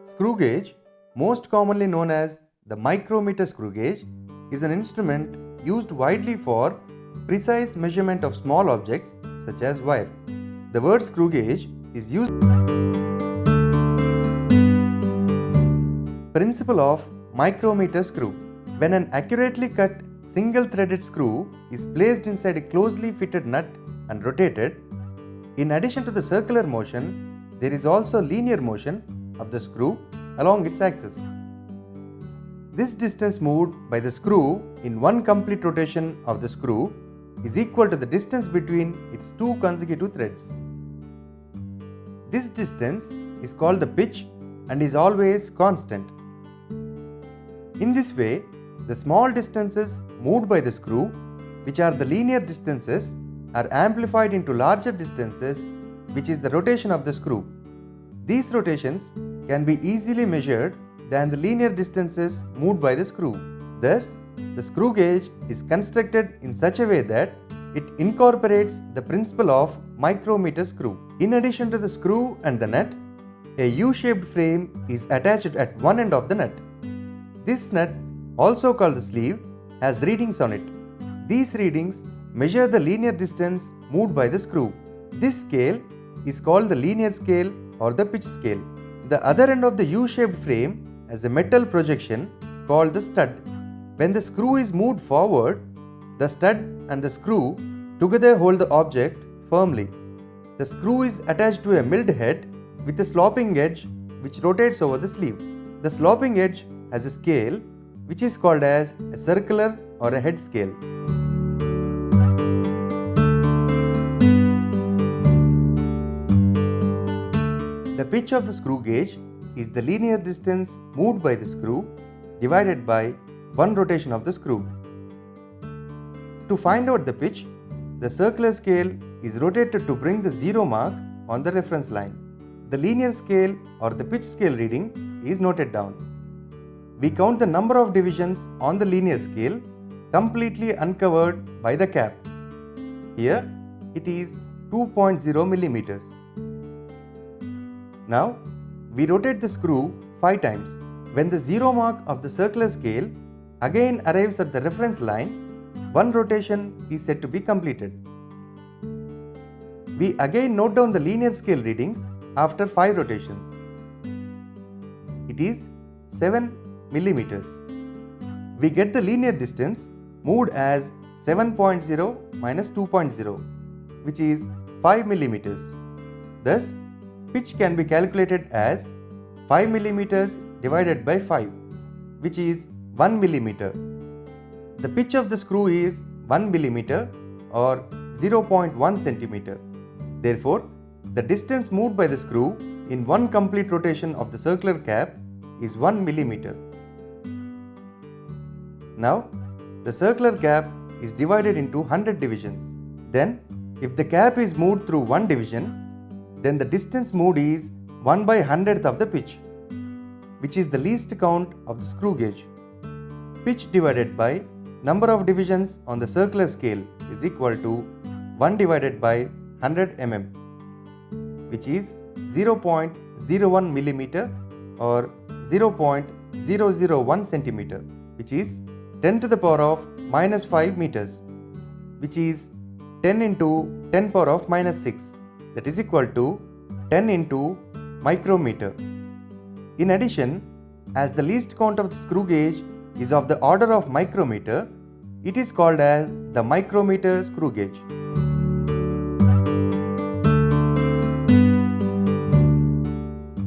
Screw gauge, most commonly known as the micrometer screw gauge, is an instrument used widely for precise measurement of small objects such as wire. The word screw gauge is used. Principle of micrometer screw. When an accurately cut single threaded screw is placed inside a closely fitted nut and rotated, in addition to the circular motion, there is also linear motion of the screw along its axis. This distance moved by the screw in one complete rotation of the screw is equal to the distance between its two consecutive threads. This distance is called the pitch and is always constant. In this way, the small distances moved by the screw, which are the linear distances, are amplified into larger distances, which is the rotation of the screw. These rotations can be easily measured than the linear distances moved by the screw. Thus, the screw gauge is constructed in such a way that it incorporates the principle of micrometer screw. In addition to the screw and the nut, a U-shaped frame is attached at one end of the nut. This nut, also called the sleeve, has readings on it. These readings measure the linear distance moved by the screw. This scale is called the linear scale or the pitch scale. The other end of the U-shaped frame has a metal projection called the stud. When the screw is moved forward, the stud and the screw together hold the object firmly. The screw is attached to a milled head with a sloping edge which rotates over the sleeve. The sloping edge has a scale which is called as a circular or a head scale. The pitch of the screw gauge is the linear distance moved by the screw divided by one rotation of the screw. To find out the pitch, the circular scale is rotated to bring the zero mark on the reference line. The linear scale or the pitch scale reading is noted down. We count the number of divisions on the linear scale completely uncovered by the cap. Here it is 2.0 millimeters. Now we rotate the screw 5 times. When the zero mark of the circular scale again arrives at the reference line, one rotation is said to be completed. We again note down the linear scale readings after 5 rotations. It is 7 millimeters. We get the linear distance moved as 7.0 minus 2.0, which is 5 millimeters. Thus, pitch can be calculated as 5 millimeters divided by 5, which is 1 millimeter. The pitch of the screw is 1 millimeter or 0.1 centimeter. Therefore, the distance moved by the screw in one complete rotation of the circular cap is 1 millimeter. Now, the circular cap is divided into 100 divisions. Then, if the cap is moved through one division, then the distance moved is 1 by 100th of the pitch, which is the least count of the screw gauge. Pitch divided by number of divisions on the circular scale is equal to 1 divided by 100 mm, which is 0.01 millimeter or 0.001 centimeter, which is 10 to the power of minus 5 meters, which is 10 into 10 power of minus 6, that is equal to 10 into micrometer. In addition, as the least count of the screw gauge is of the order of micrometer, it is called as the micrometer screw gauge.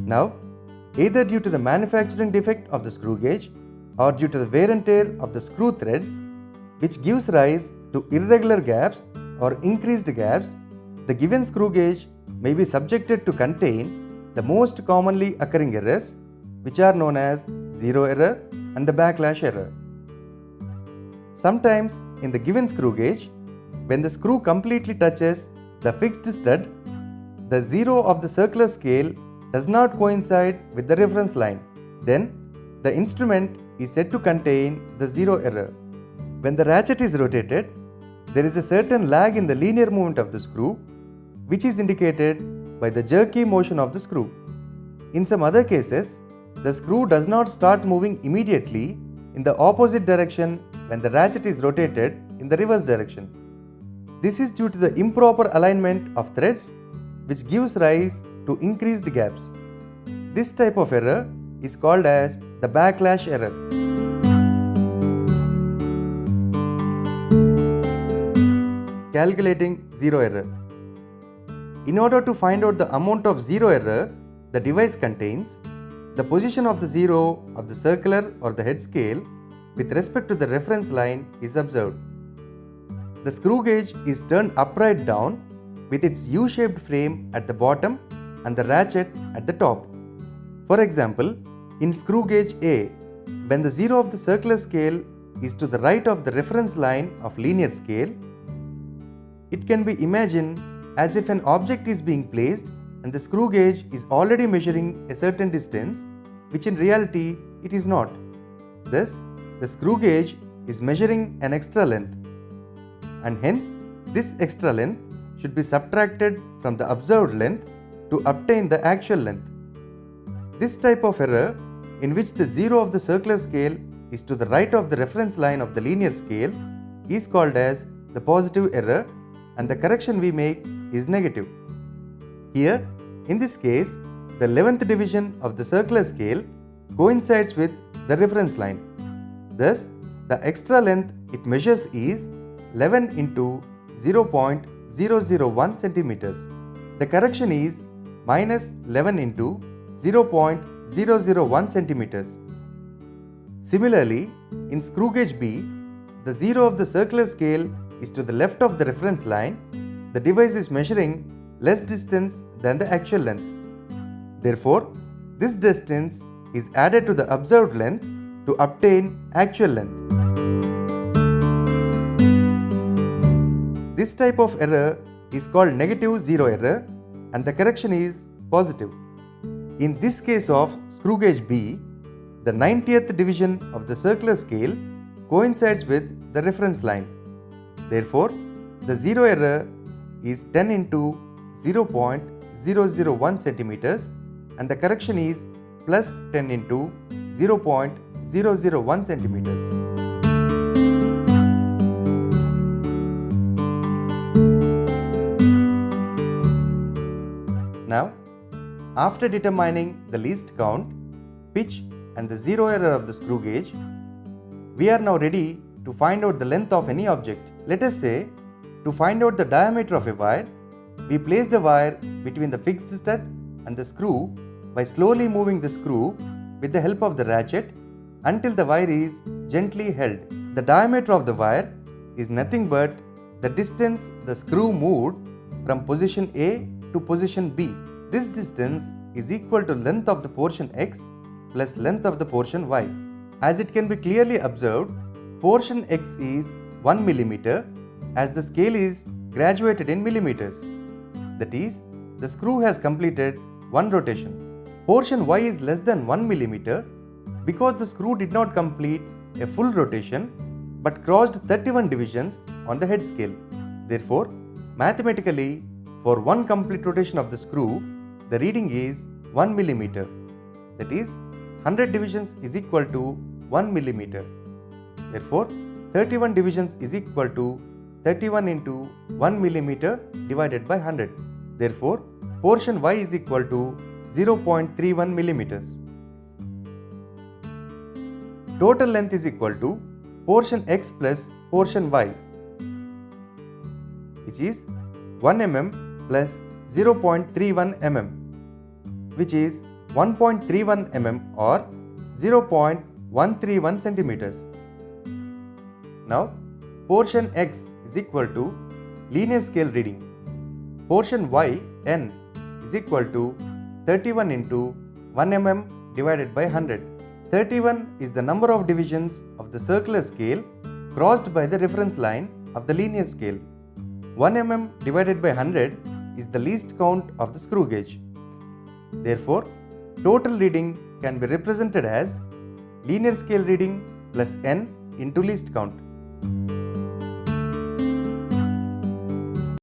Now, either due to the manufacturing defect of the screw gauge or due to the wear and tear of the screw threads, which gives rise to irregular gaps or increased gaps, the given screw gauge may be subjected to contain the most commonly occurring errors, which are known as zero error and the backlash error. Sometimes in the given screw gauge, when the screw completely touches the fixed stud, the zero of the circular scale does not coincide with the reference line. Then the instrument is said to contain the zero error. When the ratchet is rotated, there is a certain lag in the linear movement of the screw, which is indicated by the jerky motion of the screw. In some other cases, the screw does not start moving immediately in the opposite direction when the ratchet is rotated in the reverse direction. This is due to the improper alignment of threads, which gives rise to increased gaps. This type of error is called as the backlash error. Calculating zero error. In order to find out the amount of zero error the device contains, the position of the zero of the circular or the head scale with respect to the reference line is observed. The screw gauge is turned upright down with its U-shaped frame at the bottom and the ratchet at the top. For example, in screw gauge A, when the zero of the circular scale is to the right of the reference line of linear scale, it can be imagined as if an object is being placed and the screw gauge is already measuring a certain distance, which in reality it is not. Thus, the screw gauge is measuring an extra length, and hence this extra length should be subtracted from the observed length to obtain the actual length. This type of error, in which the zero of the circular scale is to the right of the reference line of the linear scale, is called as the positive error, and the correction we make is negative. Here, in this case, the 11th division of the circular scale coincides with the reference line. Thus, the extra length it measures is 11 into 0.001 centimeters. The correction is minus 11 into 0.001 centimeters. Similarly, in screw gauge B, the zero of the circular scale is to the left of the reference line. The device is measuring less distance than the actual length. Therefore, this distance is added to the observed length to obtain actual length. This type of error is called negative zero error, and the correction is positive. In this case of screw gauge B, the 90th division of the circular scale coincides with the reference line. Therefore, the zero error is 10 into 0.001 centimeters, and the correction is plus 10 into 0.001 centimeters. Now, after determining the least count, pitch and the zero error of the screw gauge, we are now ready to find out the length of any object. Let us say, to find out the diameter of a wire, we place the wire between the fixed stud and the screw by slowly moving the screw with the help of the ratchet until the wire is gently held. The diameter of the wire is nothing but the distance the screw moved from position A to position B. This distance is equal to length of the portion X plus length of the portion Y. As it can be clearly observed, portion X is 1 millimeter as the scale is graduated in millimeters. That is, the screw has completed one rotation. Portion Y is less than 1 millimeter because the screw did not complete a full rotation but crossed 31 divisions on the head scale. Therefore, mathematically, for one complete rotation of the screw, the reading is 1 millimeter. That is, 100 divisions is equal to 1 millimeter. Therefore, 31 divisions is equal to 31 into 1 millimeter divided by 100. Therefore, portion Y is equal to 0.31 millimeters. Total length is equal to portion X plus portion Y, which is 1 mm plus 0.31 mm, which is 1.31 mm or 0.131 centimeters. Now, portion X is equal to linear scale reading. Portion Y, N, is equal to 31 into 1 mm divided by 100. 31 is the number of divisions of the circular scale crossed by the reference line of the linear scale. 1 mm divided by 100 is the least count of the screw gauge. Therefore, total reading can be represented as linear scale reading plus N into least count.